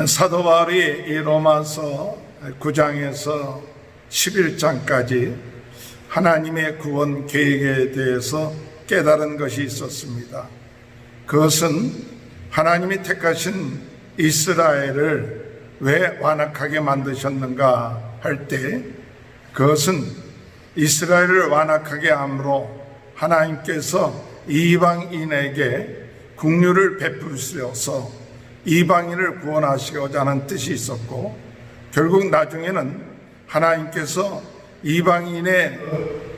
사도 바울이 이 로마서 9장에서 11장까지 하나님의 구원 계획에 대해서 깨달은 것이 있었습니다. 그것은 하나님이 택하신 이스라엘을 왜 완악하게 만드셨는가 할 때, 그것은 이스라엘을 완악하게 함으로 하나님께서 이방인에게 긍휼을 베푸셔서 이방인을 구원하시고자 하는 뜻이 있었고, 결국 나중에는 하나님께서 이방인의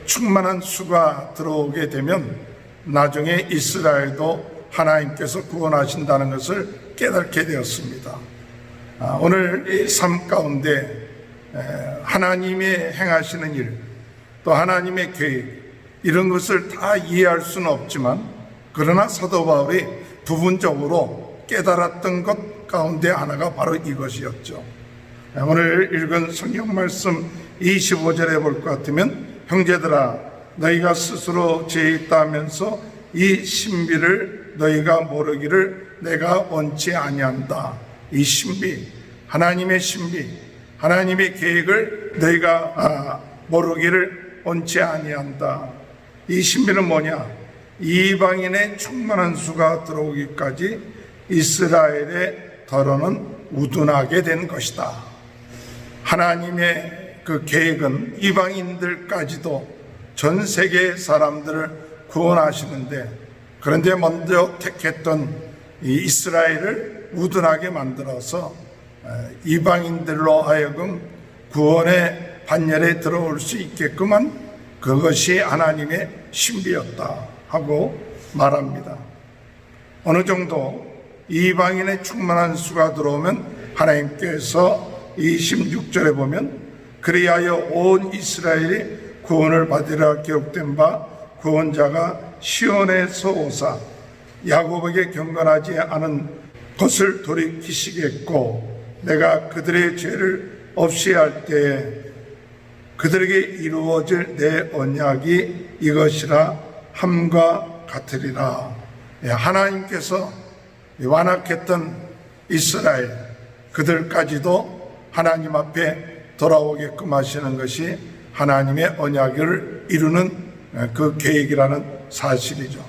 충만한 수가 들어오게 되면 나중에 이스라엘도 하나님께서 구원하신다는 것을 깨닫게 되었습니다. 오늘 이 삶 가운데 하나님이 행하시는 일, 또 하나님의 계획, 이런 것을 다 이해할 수는 없지만, 그러나 사도 바울이 부분적으로 깨달았던 것 가운데 하나가 바로 이것이었죠. 오늘 읽은 성경 말씀 25절에 볼 것 같으면, 형제들아 너희가 스스로 죄 있다 하면서 이 신비를 너희가 모르기를 내가 원치 아니한다. 이 신비, 하나님의 신비, 하나님의 계획을 너희가 모르기를 원치 아니한다. 이 신비는 뭐냐? 이방인의 충만한 수가 들어오기까지 이스라엘의 더러는 우둔하게 된 것이다. 하나님의 그 계획은 이방인들까지도 전 세계 사람들을 구원하시는데, 그런데 먼저 택했던 이 이스라엘을 우둔하게 만들어서 이방인들로 하여금 구원의 반열에 들어올 수 있게끔한 그것이 하나님의 신비였다 하고 말합니다. 어느 정도 이방인의 충만한 수가 들어오면 하나님께서 26절에 보면, 그리하여 온 이스라엘이 구원을 받으리라 기록된 바 구원자가 시온에서 오사 야곱에게 경건하지 않은 것을 돌이키시겠고, 내가 그들의 죄를 없이 할 때에 그들에게 이루어질 내 언약이 이것이라 함과 같으리라. 하나님께서 완악했던 이스라엘, 그들까지도 하나님 앞에 돌아오게끔 하시는 것이 하나님의 언약을 이루는 그 계획이라는 사실이죠.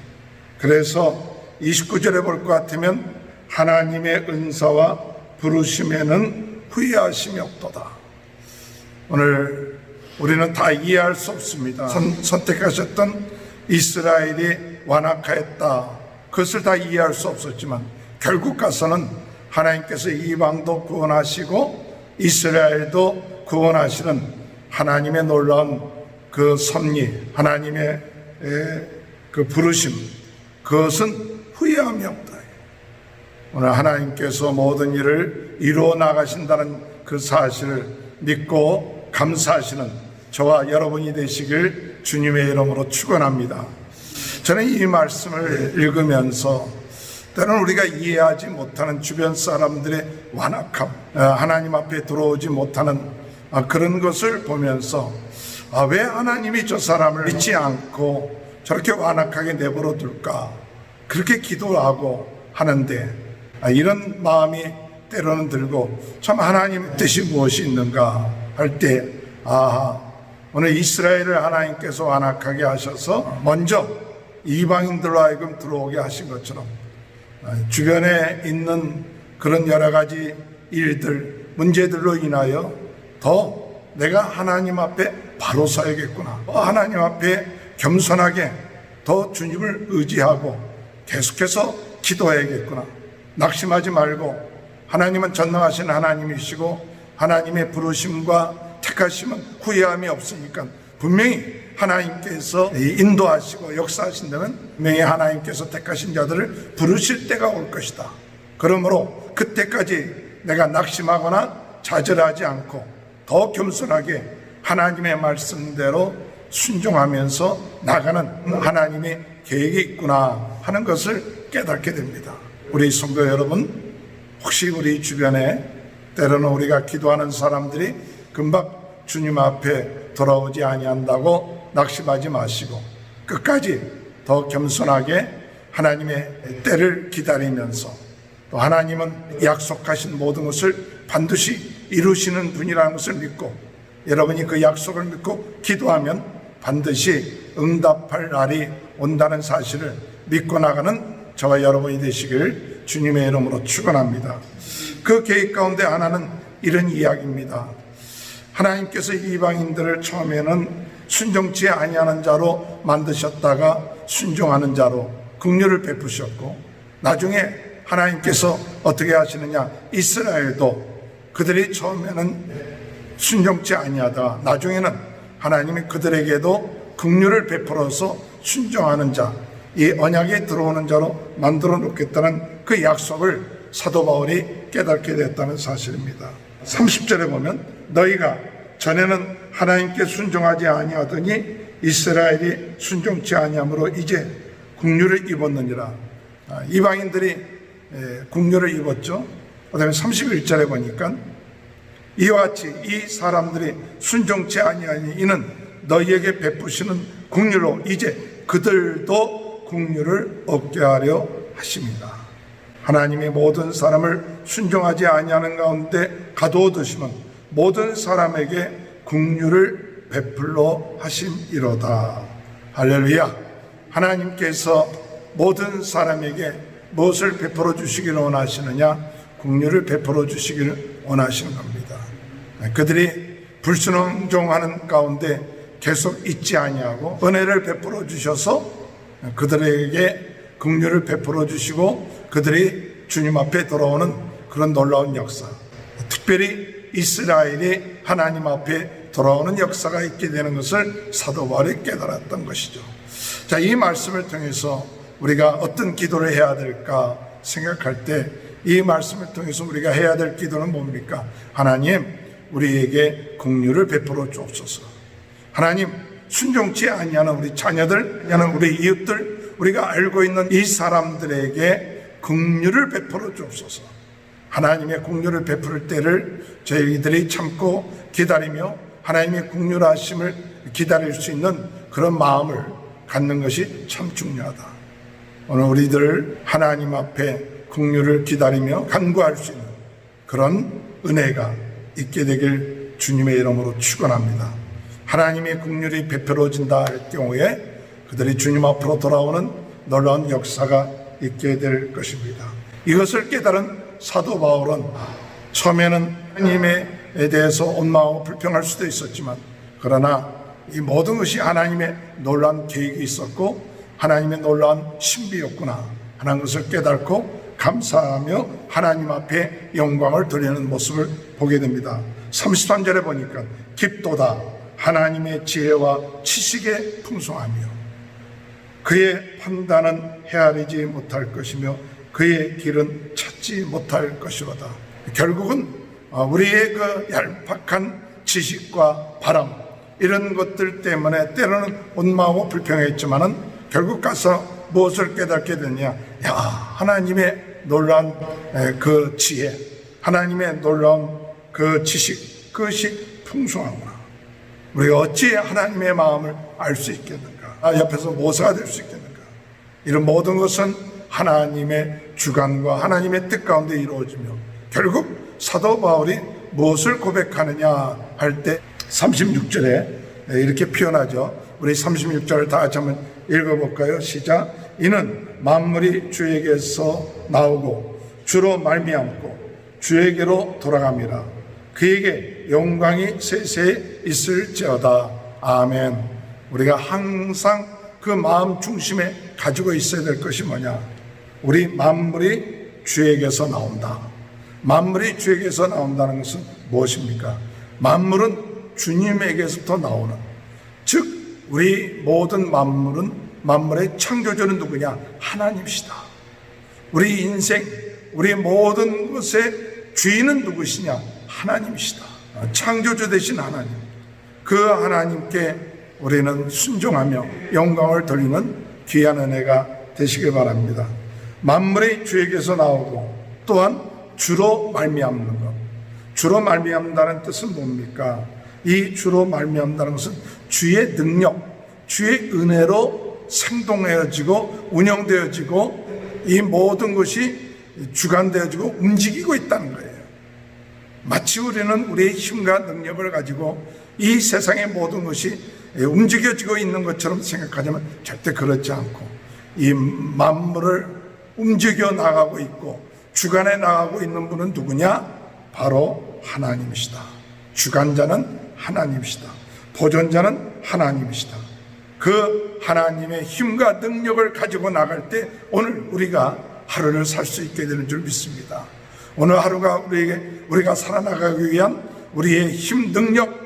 그래서 29절에 볼 것 같으면, 하나님의 은사와 부르심에는 후회하심이 없도다. 오늘 우리는 다 이해할 수 없습니다. 선택하셨던 이스라엘이 완악하였다, 그것을 다 이해할 수 없었지만, 결국 가서는 하나님께서 이방도 구원하시고 이스라엘도 구원하시는 하나님의 놀라운 그 섭리, 하나님의 그 부르심, 그것은 후회함이 없다. 오늘 하나님께서 모든 일을 이루어 나가신다는 그 사실을 믿고 감사하시는 저와 여러분이 되시길 주님의 이름으로 축원합니다. 저는 이 말씀을 읽으면서 때로는 우리가 이해하지 못하는 주변 사람들의 완악함, 하나님 앞에 들어오지 못하는 그런 것을 보면서, 왜 하나님이 저 사람을 믿지 않고 저렇게 완악하게 내버려 둘까, 그렇게 기도하고 하는데, 이런 마음이 때로는 들고, 참 하나님의 뜻이 무엇이 있는가 할 때, 오늘 이스라엘을 하나님께서 완악하게 하셔서 먼저 이방인들로 하여금 들어오게 하신 것처럼 주변에 있는 그런 여러 가지 일들, 문제들로 인하여 더 내가 하나님 앞에 바로 서야겠구나, 하나님 앞에 겸손하게 더 주님을 의지하고 계속해서 기도해야겠구나, 낙심하지 말고, 하나님은 전능하신 하나님이시고 하나님의 부르심과 택하심은 후회함이 없으니까 분명히 하나님께서 인도하시고 역사하신다면 분명히 하나님께서 택하신 자들을 부르실 때가 올 것이다. 그러므로 그때까지 내가 낙심하거나 좌절하지 않고 더 겸손하게 하나님의 말씀대로 순종하면서 나가는 하나님의 계획이 있구나 하는 것을 깨닫게 됩니다. 우리 성도 여러분, 혹시 우리 주변에 때로는 우리가 기도하는 사람들이 금방 주님 앞에 돌아오지 아니한다고 낙심하지 마시고 끝까지 더 겸손하게 하나님의 때를 기다리면서 또 하나님은 약속하신 모든 것을 반드시 이루시는 분이라는 것을 믿고 여러분이 그 약속을 믿고 기도하면 반드시 응답할 날이 온다는 사실을 믿고 나가는 저와 여러분이 되시길 주님의 이름으로 축원합니다. 그 계획 가운데 하나는 이런 이야기입니다. 하나님께서 이방인들을 처음에는 순종치 아니하는 자로 만드셨다가 순종하는 자로 긍휼을 베푸셨고 나중에 하나님께서 어떻게 하시느냐, 이스라엘도 그들이 처음에는 순종치 아니하다가 나중에는 하나님이 그들에게도 긍휼을 베풀어서 순종하는 자, 이 언약에 들어오는 자로 만들어 놓겠다는 그 약속을 사도 바울이 깨닫게 됐다는 사실입니다. 30절에 보면 너희가 전에는 하나님께 순종하지 아니하더니 이스라엘이 순종치 아니함으로 이제 긍휼을 입었느니라. 이방인들이 긍휼을 입었죠. 그 다음에 31절에 보니까 이와 같이 이 사람들이 순종치 아니하니 이는 너희에게 베푸시는 긍휼로 이제 그들도 긍휼을 얻게 하려 하십니다. 하나님이 모든 사람을 순종하지 아니하는 가운데 가두어두시면 모든 사람에게 긍휼을 베풀러 하심이로다. 할렐루야. 하나님께서 모든 사람에게 무엇을 베풀어 주시기를 원하시느냐? 긍휼을 베풀어 주시기를 원하시는 겁니다. 그들이 불순종하는 가운데 계속 잊지 아니하고 은혜를 베풀어 주셔서 그들에게 긍휼을 베풀어 주시고 그들이 주님 앞에 돌아오는 그런 놀라운 역사, 특별히 이스라엘이 하나님 앞에 돌아오는 역사가 있게 되는 것을 사도 바울이 깨달았던 것이죠. 자, 이 말씀을 통해서 우리가 어떤 기도를 해야 될까 생각할 때 이 말씀을 통해서 우리가 해야 될 기도는 뭡니까? 하나님, 우리에게 긍휼을 베풀어 주옵소서. 하나님, 순종치 아니하는 우리 자녀들, 우리 이웃들, 우리가 알고 있는 이 사람들에게 긍휼을 베풀어 주옵소서. 하나님의 긍휼을 베풀 때를 저희들이 참고 기다리며 하나님의 긍휼하심을 기다릴 수 있는 그런 마음을 갖는 것이 참 중요하다. 오늘 우리들 하나님 앞에 긍휼을 기다리며 간구할 수 있는 그런 은혜가 있게 되길 주님의 이름으로 축원합니다. 하나님의 긍휼이 베풀어진다 할 경우에 그들이 주님 앞으로 돌아오는 놀라운 역사가 있게 될 것입니다. 이것을 깨달은 사도 바울은 처음에는 하나님에 대해서 원망하고 불평할 수도 있었지만 그러나 이 모든 것이 하나님의 놀라운 계획이 있었고 하나님의 놀라운 신비였구나 하는 것을 깨닫고 감사하며 하나님 앞에 영광을 드리는 모습을 보게 됩니다. 33절에 보니까 깊도다 하나님의 지혜와 지식의 풍성하며 그의 판단은 헤아리지 못할 것이며 그의 길은 찾지 못할 것이로다. 결국은 우리의 그 얄팍한 지식과 바람 이런 것들 때문에 때로는 원망하고 불평했지만은 결국 가서 무엇을 깨닫게 되냐? 야, 하나님의 놀라운 그 지혜, 하나님의 놀라운 그 지식, 그것이 풍성하구나. 우리가 어찌 하나님의 마음을 알 수 있겠는가? 옆에서 모사가 될 수 있겠는가? 이런 모든 것은 하나님의 주관과 하나님의 뜻 가운데 이루어지며 결국 사도 바울이 무엇을 고백하느냐 할 때 36절에 이렇게 표현하죠. 우리 36절을 다 같이 한번 읽어볼까요? 시작. 이는 만물이 주에게서 나오고 주로 말미암고 주에게로 돌아갑니다. 그에게 영광이 세세에 있을지어다. 아멘. 우리가 항상 그 마음 중심에 가지고 있어야 될 것이 뭐냐? 우리 만물이 주에게서 나온다. 만물이 주에게서 나온다는 것은 무엇입니까? 만물은 주님에게서부터 나오는, 즉 우리 모든 만물의 창조주는 누구냐? 하나님이시다. 우리 인생, 우리 모든 것의 주인은 누구시냐? 하나님이시다. 창조주 되신 하나님, 그 하나님께 우리는 순종하며 영광을 돌리는 귀한 은혜가 되시길 바랍니다. 만물이 주에게서 나오고 또한 주로 말미암는 것. 주로 말미암는다는 뜻은 뭡니까? 이 주로 말미암는다는 것은 주의 능력, 주의 은혜로 생동해지고 운영되어지고 이 모든 것이 주관되어지고 움직이고 있다는 거예요. 마치 우리는 우리의 힘과 능력을 가지고 이 세상의 모든 것이 움직여지고 있는 것처럼 생각하지만 절대 그렇지 않고, 이 만물을 움직여 나가고 있고 주관해 나가고 있는 분은 누구냐? 바로 하나님이시다. 주관자는 하나님이시다. 보존자는 하나님이시다. 그 하나님의 힘과 능력을 가지고 나갈 때 오늘 우리가 하루를 살 수 있게 되는 줄 믿습니다. 오늘 하루가 우리가 살아나가기 위한 우리의 힘, 능력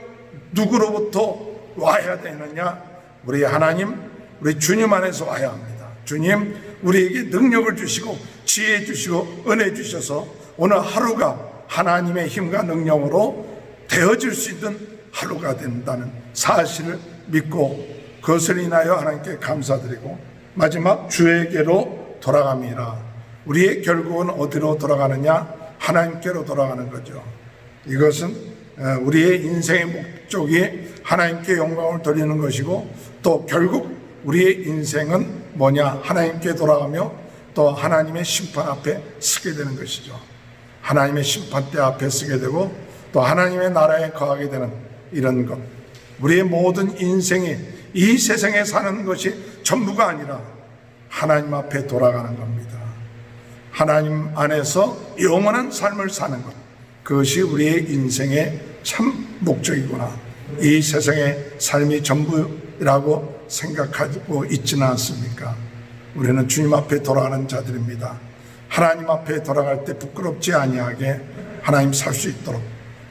누구로부터 와야 되느냐? 우리 하나님, 우리 주님 안에서 와야 합니다. 주님, 우리에게 능력을 주시고 지혜 주시고 은혜 주셔서 오늘 하루가 하나님의 힘과 능력으로 되어질 수 있는 하루가 된다는 사실을 믿고 그것을 인하여 하나님께 감사드리고, 마지막 주에게로 돌아갑니다. 우리의 결국은 어디로 돌아가느냐? 하나님께로 돌아가는 거죠. 이것은 우리의 인생의 목적이 하나님께 영광을 돌리는 것이고, 또 결국 우리의 인생은 뭐냐? 하나님께 돌아가며 또 하나님의 심판 앞에 서게 되는 것이죠. 하나님의 심판대 앞에 서게 되고 또 하나님의 나라에 거하게 되는 이런 것. 우리의 모든 인생이 이 세상에 사는 것이 전부가 아니라 하나님 앞에 돌아가는 겁니다. 하나님 안에서 영원한 삶을 사는 것, 그것이 우리의 인생의 참 목적이구나. 이 세상의 삶이 전부라고 생각하고 있지는 않습니까? 우리는 주님 앞에 돌아가는 자들입니다. 하나님 앞에 돌아갈 때 부끄럽지 아니하게 하나님 살 수 있도록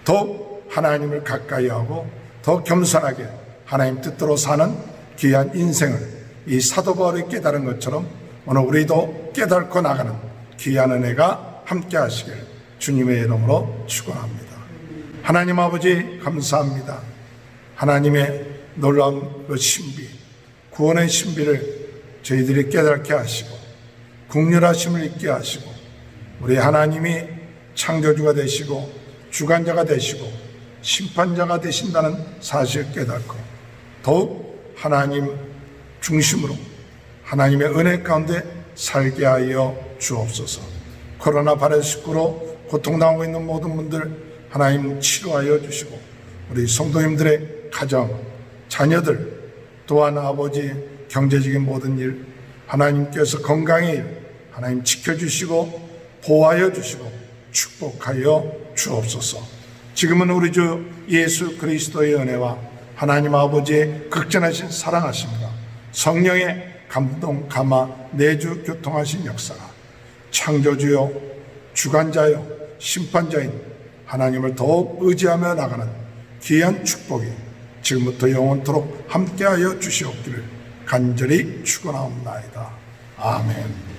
더욱 하나님을 가까이 하고 더 겸손하게 하나님 뜻대로 사는 귀한 인생을 이 사도 바울이 깨달은 것처럼 오늘 우리도 깨닫고 나가는 귀한 은혜가 함께 하시길 주님의 이름으로 축원합니다. 하나님 아버지 감사합니다. 하나님의 놀라운 그 신비, 구원의 신비를 저희들이 깨닫게 하시고 긍휼하심을 있게 하시고 우리 하나님이 창조주가 되시고 주관자가 되시고 심판자가 되신다는 사실을 깨닫고 더욱 하나님 중심으로 하나님의 은혜 가운데 살게 하여 주옵소서. 코로나 바이러스19로 고통당하고 있는 모든 분들 하나님 치료하여 주시고 우리 성도님들의 가정, 자녀들 또한 아버지 경제적인 모든 일 하나님께서 건강의 일 하나님 지켜주시고 보호하여 주시고 축복하여 주옵소서. 지금은 우리 주 예수 그리스도의 은혜와 하나님 아버지의 극진하신 사랑하심과 성령의 감동, 감화, 내주 교통하신 역사가 창조주요 주관자요 심판자인 하나님을 더욱 의지하며 나가는 귀한 축복이 지금부터 영원토록 함께하여 주시옵기를 간절히 축원하옵나이다. 아멘.